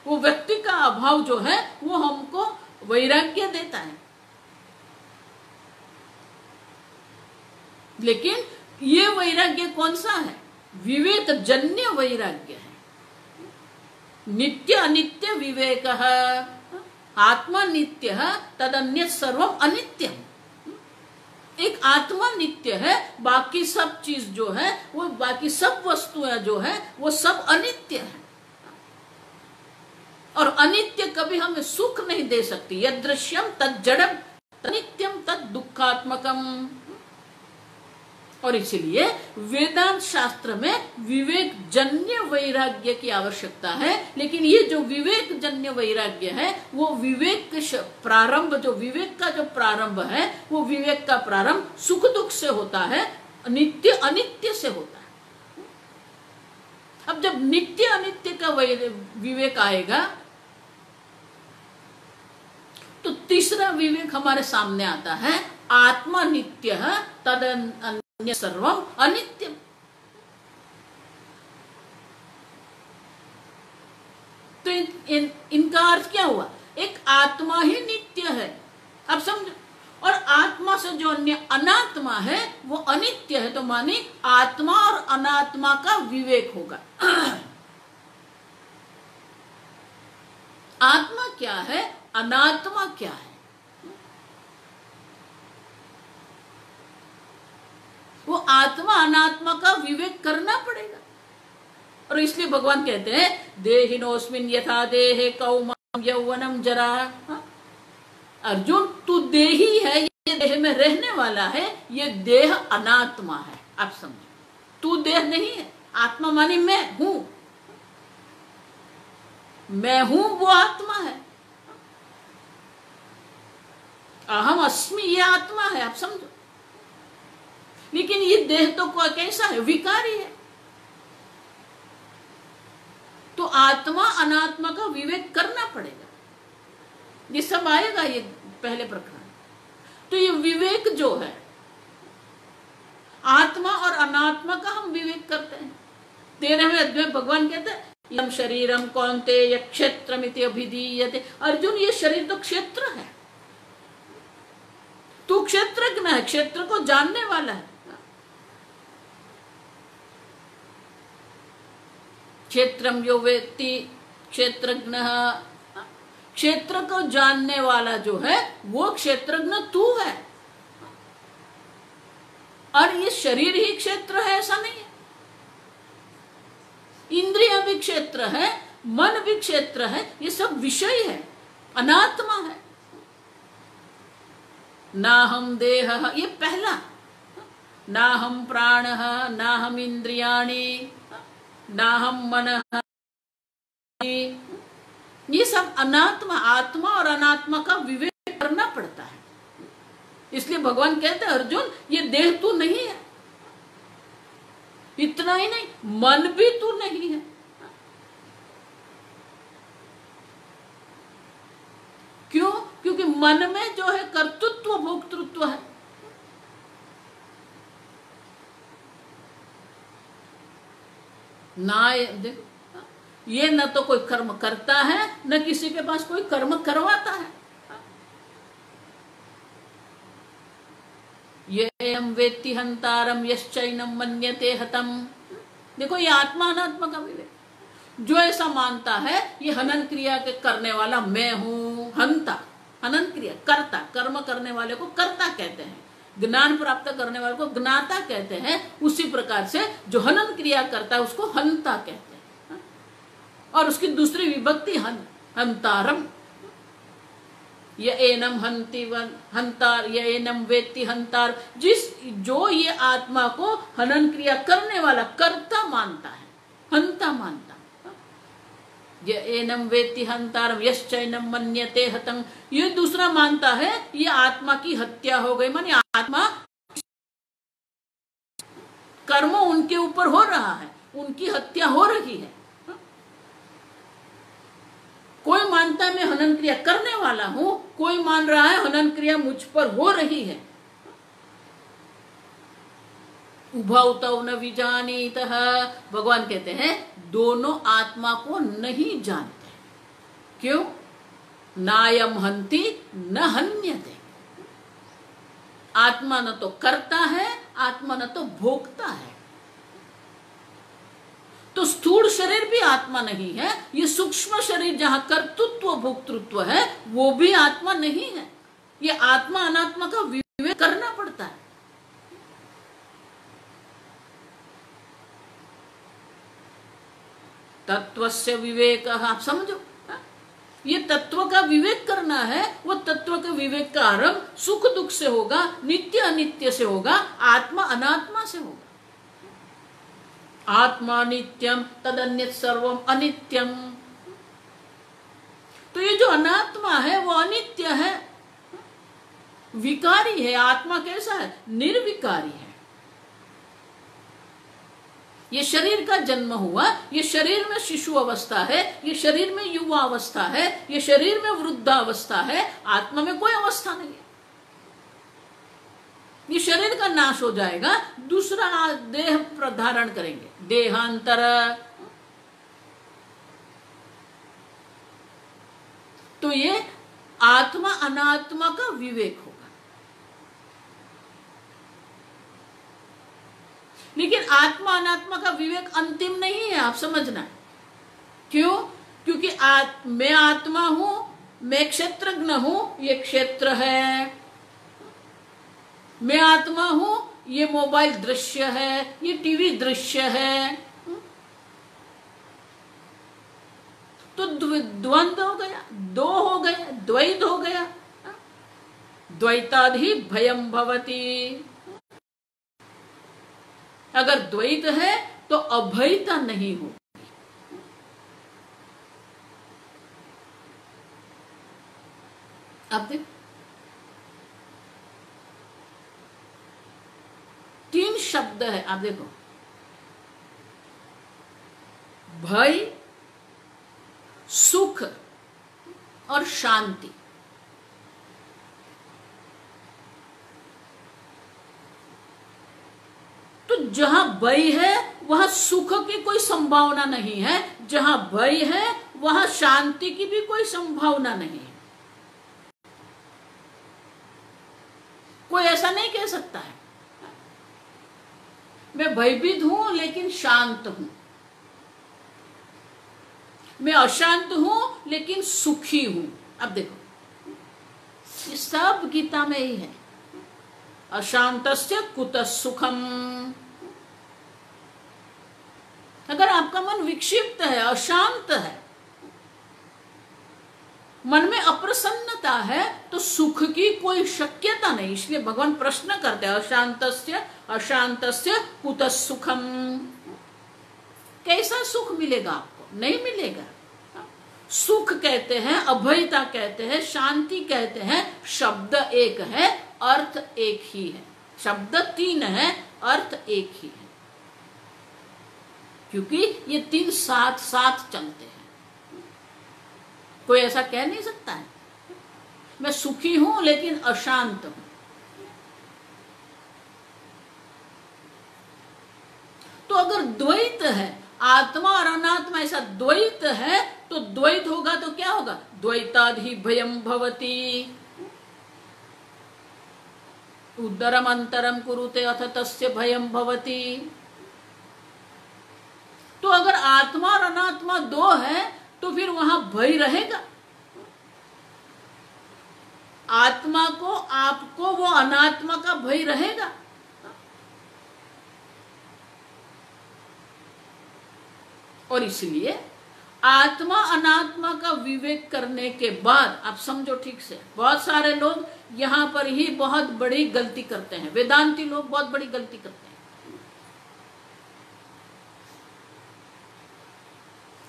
वो व्यक्ति का अभाव जो है वो हमको वैराग्य देता है। लेकिन ये वैराग्य कौन सा है? विवेक जन्य वैराग्य है। नित्य अनित्य विवेक, आत्मा नित्य तदन्य सर्वम अनित्यम। एक आत्मा नित्य है, बाकी सब चीज जो है वो, बाकी सब वस्तुएं जो है वो सब अनित्य है। और अनित्य कभी हमें सुख नहीं दे सकती। यदृश्यम तद जड़म अनित्यम तद दुखात्मकम। और इसलिए वेदांत शास्त्र में विवेक जन्य वैराग्य की आवश्यकता है। लेकिन ये जो विवेक जन्य वैराग्य है वो विवेक प्रारंभ, जो विवेक का जो प्रारंभ है वो विवेक का प्रारंभ सुख दुख से होता है, नित्य अनित्य से होता है। अब जब नित्य अनित्य का विवेक आएगा तो तीसरा विवेक हमारे सामने आता है, आत्मा नित्य तद सर्वम अनित्यम। तो इनका अर्थ क्या हुआ? एक आत्मा ही नित्य है, अब समझो, और आत्मा से जो अन्य अनात्मा है वो अनित्य है। तो माने आत्मा और अनात्मा का विवेक होगा। आत्मा क्या है, अनात्मा क्या है, वो आत्मा अनात्मा का विवेक करना पड़ेगा। और इसलिए भगवान कहते हैं देहिनोस्मिन यथा देहे कौमारम यौवनम जरा। अर्जुन तू देही है, ये देह में रहने वाला है, ये देह अनात्मा है। आप समझो, तू देह नहीं है। आत्मा मानी मैं हूं, मैं हूं वो आत्मा है। अहम अस्मि ये आत्मा है, आप समझो। लेकिन ये देह तो कैसा है? विकारी है। तो आत्मा अनात्मा का विवेक करना पड़ेगा। ये सब आएगा ये पहले प्रकरण। तो ये विवेक जो है, आत्मा और अनात्मा का हम विवेक करते हैं। 13वें अध्याय में भगवान कहते हैं यम शरीरम कौन्तेय क्षेत्रमिति अभिधीयते। अर्जुन, ये शरीर तो क्षेत्र है, तू क्षेत्रज्ञ है, क्षेत्र को जानने वाला है। क्षेत्रम यो वेत्ति क्षेत्रज्ञ, क्षेत्र को जानने वाला जो है वो क्षेत्रज्ञ तू है। और ये शरीर ही क्षेत्र है ऐसा नहीं है, इंद्रिय भी क्षेत्र है, मन भी क्षेत्र है, ये सब विषय है, अनात्मा है। ना हम देह, ये पहला, ना हम प्राण, ना हम इंद्रियाणि, ना हम मन, ये सब अनात्मा, आत्मा और अनात्मा का विवेक करना पड़ता है। इसलिए भगवान कहते हैं अर्जुन, ये देह तू नहीं है। इतना ही नहीं, मन भी तू नहीं है। क्यों? क्योंकि मन में जो है कर्तृत्व भोक्तृत्व है। ना देखो, ये न तो कोई कर्म करता है, न किसी के पास कोई कर्म करवाता है। ये हम वेत्ति हंतारम यश्चैनम मन्यते हतम। देखो, ये आत्मा अनात्मा का विवेक। जो ऐसा मानता है ये हनन क्रिया के करने वाला मैं हूं, हंता, हनन क्रिया, कर्ता, कर्म करने वाले को कर्ता कहते हैं, ज्ञान प्राप्त करने वाले को ज्ञाता कहते हैं। उसी प्रकार से जो हनन क्रिया करता है उसको हंता कहते हैं। और उसकी दूसरी विभक्ति हंतारम, ये एनम हंति हंतार, ये एनम वेत्ति हंतार। जो ये आत्मा को हनन क्रिया करने वाला कर्ता मानता है, हंता मानता, ये एनम वेत्ति हंतारम यश्चैनम मन्यते हतं, ये दूसरा मानता है ये आत्मा की हत्या हो गई, माने आत्मा कर्म उनके ऊपर हो रहा है, उनकी हत्या हो रही है। कोई मानता है मैं हनन क्रिया करने वाला हूं, कोई मान रहा है हनन क्रिया मुझ पर हो रही है। उभौ तौ न विजानीतः, भगवान कहते हैं दोनों आत्मा को नहीं जानते। क्यों? नायम हंति न हन्यते। आत्मा न तो करता है, आत्मा न तो भोगता है। तो स्थूल शरीर भी आत्मा नहीं है, ये सूक्ष्म शरीर जहां कर्तृत्व भोक्तृत्व है वो भी आत्मा नहीं है। ये आत्मा अनात्मा का विवेक करना पड़ता है। तत्वस्य विवेक, आप समझो, ये तत्व का विवेक करना है। वो तत्व के विवेक का आरंभ सुख दुख से होगा, नित्य अनित्य से होगा, आत्मा अनात्मा से होगा। आत्मा नित्यम तदन्यत सर्वम अनित्यम। तो ये जो अनात्मा है वो अनित्य है, विकारी है। आत्मा कैसा है? निर्विकारी है। ये शरीर का जन्म हुआ, ये शरीर में शिशु अवस्था है, ये शरीर में युवा अवस्था है, ये शरीर में वृद्धावस्था है, आत्मा में कोई अवस्था नहीं है। ये शरीर का नाश हो जाएगा, दूसरा देह प्रधारण करेंगे, देहांतर। तो ये आत्मा अनात्मा का विवेक होगा। लेकिन आत्मा अनात्मा का विवेक अंतिम नहीं है, आप समझना। क्यों? क्योंकि मैं आत्मा हूं, मैं क्षेत्रज्ञ हूं, ये क्षेत्र है। मैं आत्मा हूं, ये मोबाइल दृश्य है, ये टीवी दृश्य है। तो द्वंद्व हो गया, दो हो गया, द्वैत हो गया। द्वैताधि भयम भवति। अगर द्वैत है तो अभयता नहीं हो। अब देखो, तीन शब्द है, आप देखो, भय, सुख और शांति। जहां भय है वहां सुख की कोई संभावना नहीं है, जहां भय है वहां शांति की भी कोई संभावना नहीं है। कोई ऐसा नहीं कह सकता है मैं भयभीत हूं लेकिन शांत हूं, मैं अशांत हूं लेकिन सुखी हूं। अब देखो ये सब गीता में ही है। अशांतस्य कुतः सुखम। अगर आपका मन विक्षिप्त है, अशांत है, मन में अप्रसन्नता है, तो सुख की कोई शक्यता नहीं। इसलिए भगवान प्रश्न करते हैं अशांतस्य कुतः सुखम। कैसा सुख मिलेगा आपको? नहीं मिलेगा। सुख कहते हैं, अभयता कहते हैं, शांति कहते हैं, शब्द एक है, अर्थ एक ही है। शब्द तीन है, अर्थ एक ही है, क्योंकि ये तीन साथ साथ चलते हैं। कोई ऐसा कह नहीं सकता है मैं सुखी हूं लेकिन अशांत हूं। तो अगर द्वैत है, आत्मा और अनात्मा ऐसा द्वैत है, तो द्वैत होगा तो क्या होगा? द्वैताधि भयम भवति। उदरम अंतरम कुरुते अथ तस्य भयम भवति। तो अगर आत्मा और अनात्मा दो है तो फिर वहां भय रहेगा। आत्मा को, आपको वो अनात्मा का भय रहेगा। और इसलिए आत्मा अनात्मा का विवेक करने के बाद, आप समझो ठीक से, बहुत सारे लोग यहां पर ही बहुत बड़ी गलती करते हैं। वेदांती लोग बहुत बड़ी गलती करते हैं।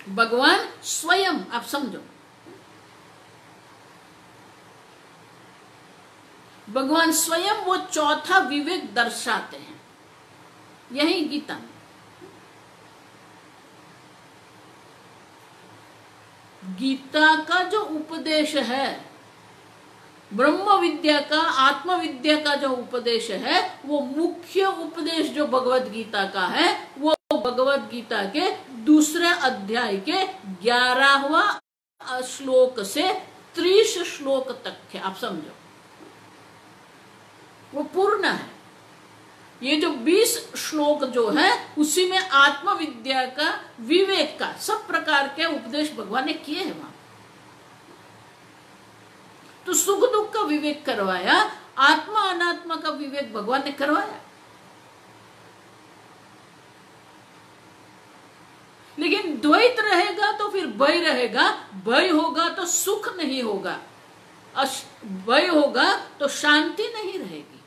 भगवान स्वयं, आप समझो, भगवान स्वयं वो चौथा विवेक दर्शाते हैं यही गीता में। गीता का जो उपदेश है, ब्रह्म विद्या का, आत्म विद्या का जो उपदेश है, वो मुख्य उपदेश जो भगवत गीता का है, वो भगवत गीता के दूसरे अध्याय के 11वां श्लोक से 30 श्लोक तक है। आप समझो वो पूर्ण है। ये जो 20 श्लोक जो है उसी में आत्म विद्या का, विवेक का, सब प्रकार के उपदेश भगवान ने किए हैं वहां। तो सुख दुख का विवेक करवाया, आत्मा अनात्मा का विवेक भगवान ने करवाया। लेकिन द्वैत रहेगा तो फिर भय रहेगा, भय होगा तो सुख नहीं होगा, भय होगा तो शांति नहीं रहेगी।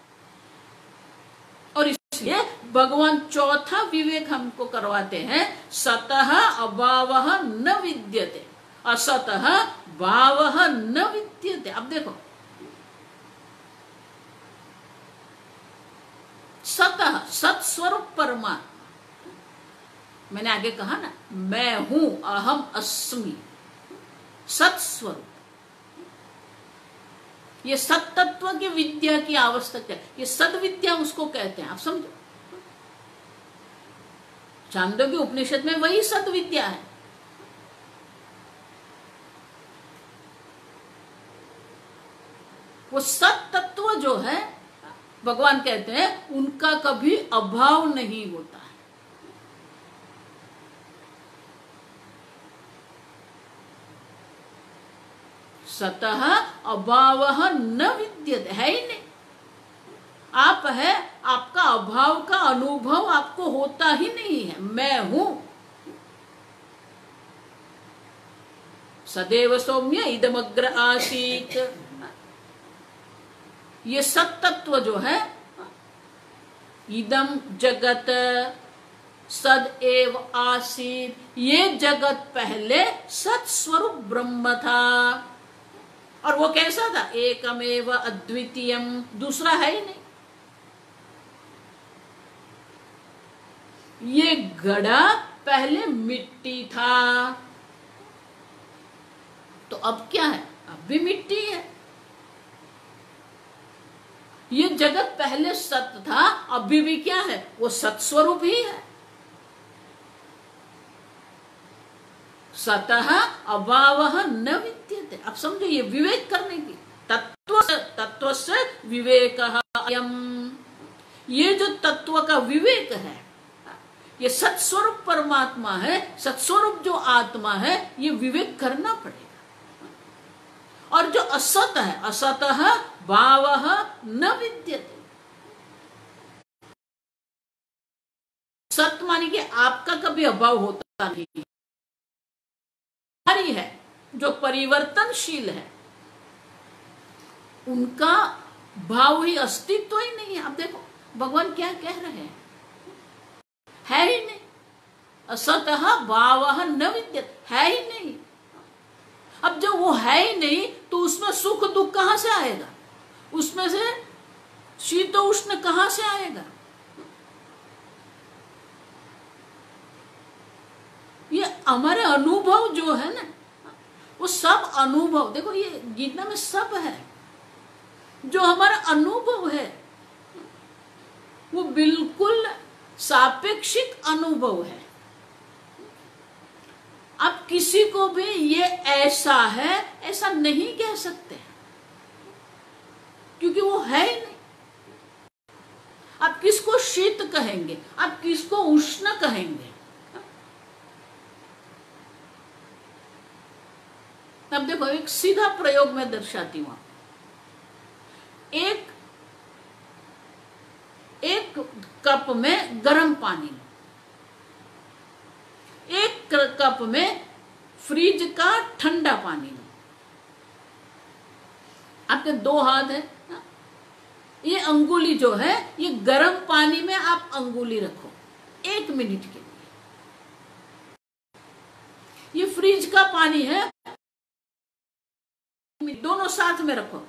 और इसलिए भगवान चौथा विवेक हमको करवाते हैं, सतः अभावः न विद्यते, असतः भावः न विद्यते। अब देखो, सतः सत्स्वरूप परमात्मा, मैंने आगे कहा ना, मैं हूं, अहम अस्मि, सत्स्वरूप। ये सत तत्व की विद्या की आवश्यकता है। ये सद विद्या उसको कहते हैं। आप समझो, छांदोग्य उपनिषद में वही सद विद्या है। वो सत तत्व जो है, भगवान कहते हैं उनका कभी अभाव नहीं होता है। सतः अभावः न विद्यते, है ही नहीं। आप है, आपका अभाव का अनुभव आपको होता ही नहीं है। मैं हूं, सदैव सौम्य इदमग्र आसीत। ये सत तत्व जो है, इदम जगत सद एव आसीत, ये जगत पहले सत स्वरूप ब्रह्म था। और वो कैसा था? एकमेव अद्वितीयम, दूसरा है ही नहीं। ये घड़ा पहले मिट्टी था, तो अब क्या है? अब भी मिट्टी है। ये जगत पहले सत था, अभी भी क्या है, वो सत स्वरूप ही है। सतः अभावः न विद्यते। अब समझो, ये विवेक करने की तत्व से विवेकः अयम्। ये जो तत्व का विवेक है, ये सत्स्वरूप परमात्मा है, सत्स्वरूप जो आत्मा है, ये विवेक करना पड़ेगा। और जो असत है, असतः भावः न विद्यते। सत माने कि आपका कभी अभाव होता नहीं है, जो परिवर्तनशील है उनका भाव ही, अस्तित्व ही नहीं है। अब देखो भगवान क्या कह रहे हैं, है ही नहीं। असतः भावः न विद्यते, है ही नहीं। अब जब वो है ही नहीं तो उसमें सुख दुख कहां से आएगा, उसमें से शीत उष्ण कहां से आएगा। ये हमारे अनुभव जो है ना, वो सब अनुभव, देखो ये गीता में सब है, जो हमारा अनुभव है वो बिल्कुल सापेक्षिक अनुभव है। आप किसी को भी ये ऐसा है ऐसा नहीं कह सकते, क्योंकि वो है ही नहीं। आप किसको शीत कहेंगे, आप किसको उष्ण कहेंगे। अब देखो एक सीधा प्रयोग में दर्शाती हूं। एक कप में गर्म पानी, एक कप में फ्रिज का ठंडा पानी। आपके दो हाथ है, ये अंगुली जो है, ये गर्म पानी में आप अंगुली रखो 1 मिनट के लिए। ये फ्रिज का पानी है, दोनों साथ में रखो।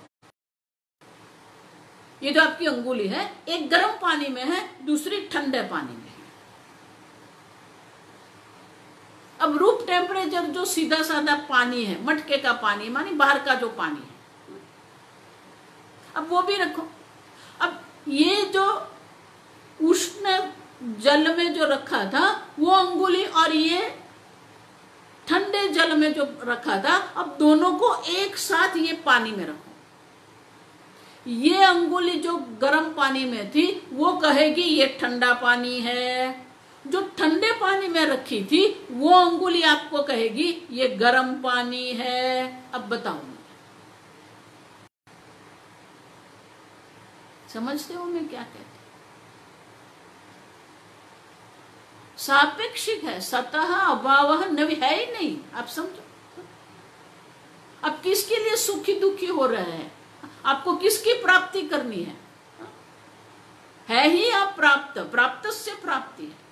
ये जो आपकी अंगुली है, एक गर्म पानी में है, दूसरी ठंडे पानी में है। अब रूम टेम्परेचर जो सीधा साधा पानी है, मटके का पानी मानी बाहर का जो पानी है, अब वो भी रखो। अब ये जो उष्ण जल में जो रखा था वो अंगुली, और ये ठंडे जल में जो रखा था, अब दोनों को एक साथ ये पानी में रखो। ये अंगुली जो गर्म पानी में थी वो कहेगी ये ठंडा पानी है, जो ठंडे पानी में रखी थी वो अंगुली आपको कहेगी ये गर्म पानी है। अब बताओ, समझते हो मैं क्या कहती? सापेक्षिक है, सतः अभावः न, है ही नहीं। आप समझो, अब किसके लिए सुखी दुखी हो रहे हैं, आपको किसकी प्राप्ति करनी है ही आप प्राप्त, प्राप्त से प्राप्ति है।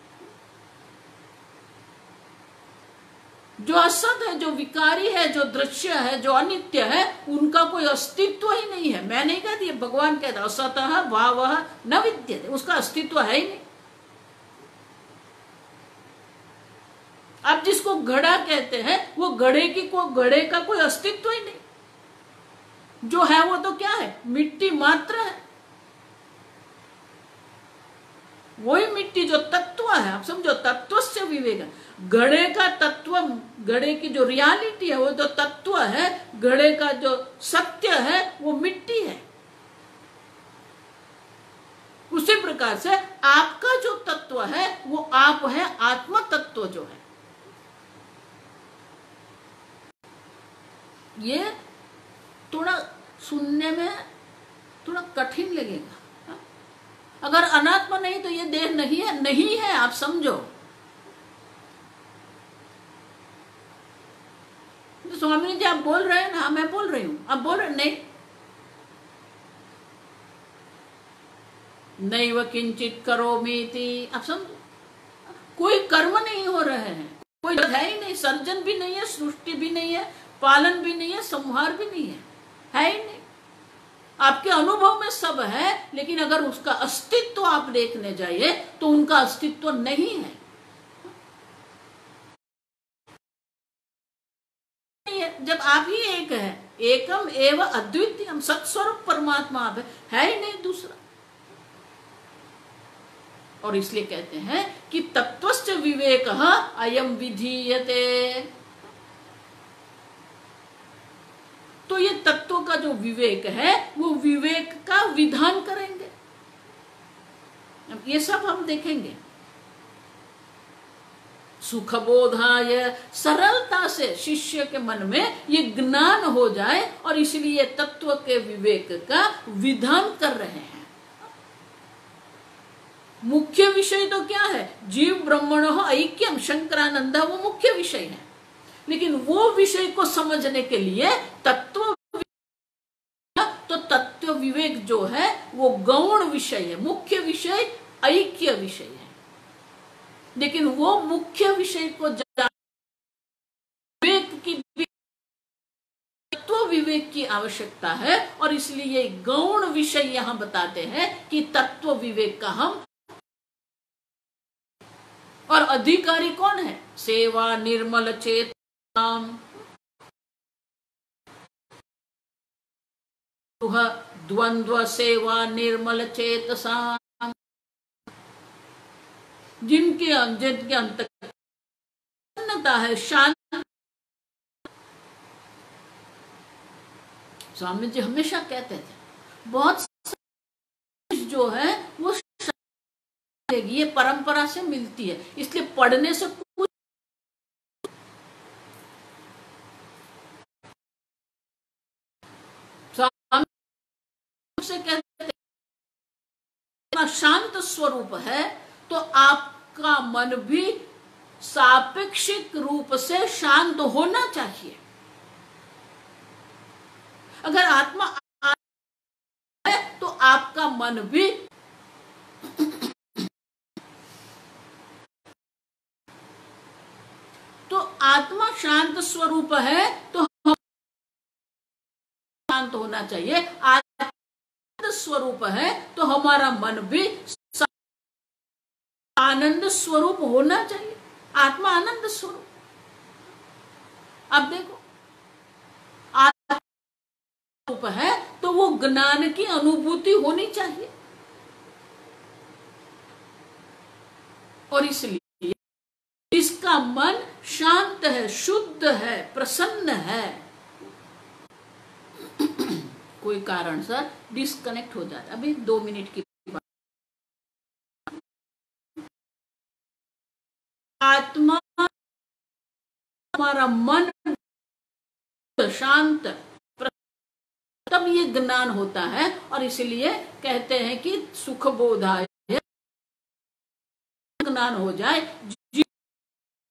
जो असत है, जो विकारी है, जो दृश्य है, जो अनित्य है, उनका कोई अस्तित्व ही नहीं है। मैं नहीं कहती, भगवान कहता असतः भावः न विद्यते, उसका अस्तित्व है ही नहीं। आप जिसको घड़ा कहते हैं, वो घड़े का कोई अस्तित्व ही नहीं। जो है वो तो क्या है, मिट्टी मात्र है। वही मिट्टी जो तत्व है, आप समझो, तत्व से विवेक है। घड़े का तत्व, घड़े की जो रियलिटी है वो जो तत्व है, घड़े का जो सत्य है वो मिट्टी है। उसी प्रकार से आपका जो तत्व है वो आप है, आत्मा तत्व जो है। ये थोड़ा सुनने में थोड़ा कठिन लगेगा। अगर अनात्मा नहीं तो ये देह नहीं है, नहीं है, आप समझो। तो स्वामी जी आप बोल रहे हैं ना, मैं बोल रही हूं, आप बोल रहे नहीं, नैव किंचित करोमीति। आप समझो, कोई कर्म नहीं हो रहे हैं, कोई है ही नहीं, सर्जन भी नहीं है, सृष्टि भी नहीं है, पालन भी नहीं है, संहार भी नहीं है ही नहीं। आपके अनुभव में सब है, लेकिन अगर उसका अस्तित्व आप देखने जाइए तो उनका अस्तित्व नहीं है। जब आप ही एक है एकम एव अद्वितीयम, सत्स्वरूप परमात्मा आप है ही नहीं दूसरा। और इसलिए कहते हैं कि तत्वश्च विवेकः अयम विधीयते। तो ये तत्व का जो विवेक है वो विवेक का विधान करेंगे। अब ये सब हम देखेंगे। सुखबोधाय, सरलता से शिष्य के मन में ये ज्ञान हो जाए और इसलिए तत्व के विवेक का विधान कर रहे हैं। मुख्य विषय तो क्या है? जीव ब्रह्मणो ऐक्यम, शंकरानंद वो मुख्य विषय है। लेकिन वो विषय को समझने के लिए तत्व, तो तत्व विवेक जो है वो गौण विषय है, मुख्य विषय ऐक्य विषय है। लेकिन वो मुख्य विषय को विवेक की, तत्व विवेक की आवश्यकता है और इसलिए गौण विषय यहां बताते हैं कि तत्व विवेक का हम, और अधिकारी कौन है? सेवा निर्मल चेतनाम, द्वंद्व सेवा निर्मल चेतसाम, जिनके अंतर्गत है शांत। स्वामी जी हमेशा कहते थे बहुत जो है वो ये परंपरा से मिलती है, इसलिए पढ़ने से कुछ से कहते हैं शांत स्वरूप है तो आपका मन भी सापेक्षिक रूप से शांत होना चाहिए। अगर आत्मा है तो आपका मन भी तो आत्मा शांत स्वरूप है तो हम शांत होना चाहिए। आनंद स्वरूप है तो हमारा मन भी आनंद स्वरूप होना चाहिए। आत्मा आनंद स्वरूप। अब देखो आत्मा स्वरूप है तो वो ज्ञान की अनुभूति होनी चाहिए। और इसलिए इसका मन शांत है, शुद्ध है, प्रसन्न है, कोई कारण से डिस्कनेक्ट हो जाता है। अभी 2 मिनट की बात। आत्मा, हमारा मन शांत, तब ये ज्ञान होता है। और इसलिए कहते हैं कि सुख बोधाय, ज्ञान हो जाए,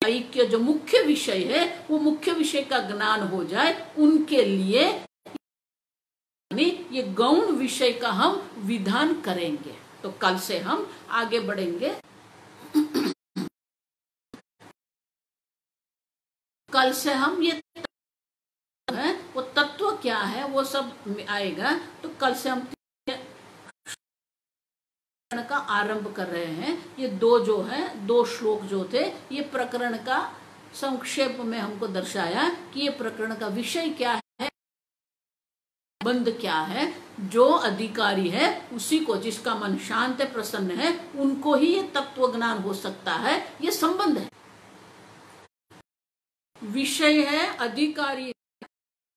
ऐक्य जो मुख्य विषय है वो मुख्य विषय का ज्ञान हो जाए, उनके लिए ये गौण विषय का हम विधान करेंगे। तो कल से हम आगे बढ़ेंगे। कल से हम ये है वो तत्व क्या है वो सब आएगा। तो कल से हम का आरंभ कर रहे हैं। ये 2 श्लोक जो थे ये प्रकरण का संक्षेप में हमको दर्शाया कि ये प्रकरण का विषय क्या है, संबंध क्या है। जो अधिकारी है उसी को, जिसका मन शांत है, प्रसन्न है, उनको ही ये तत्व ज्ञान हो सकता है। ये संबंध है, विषय है, अधिकारी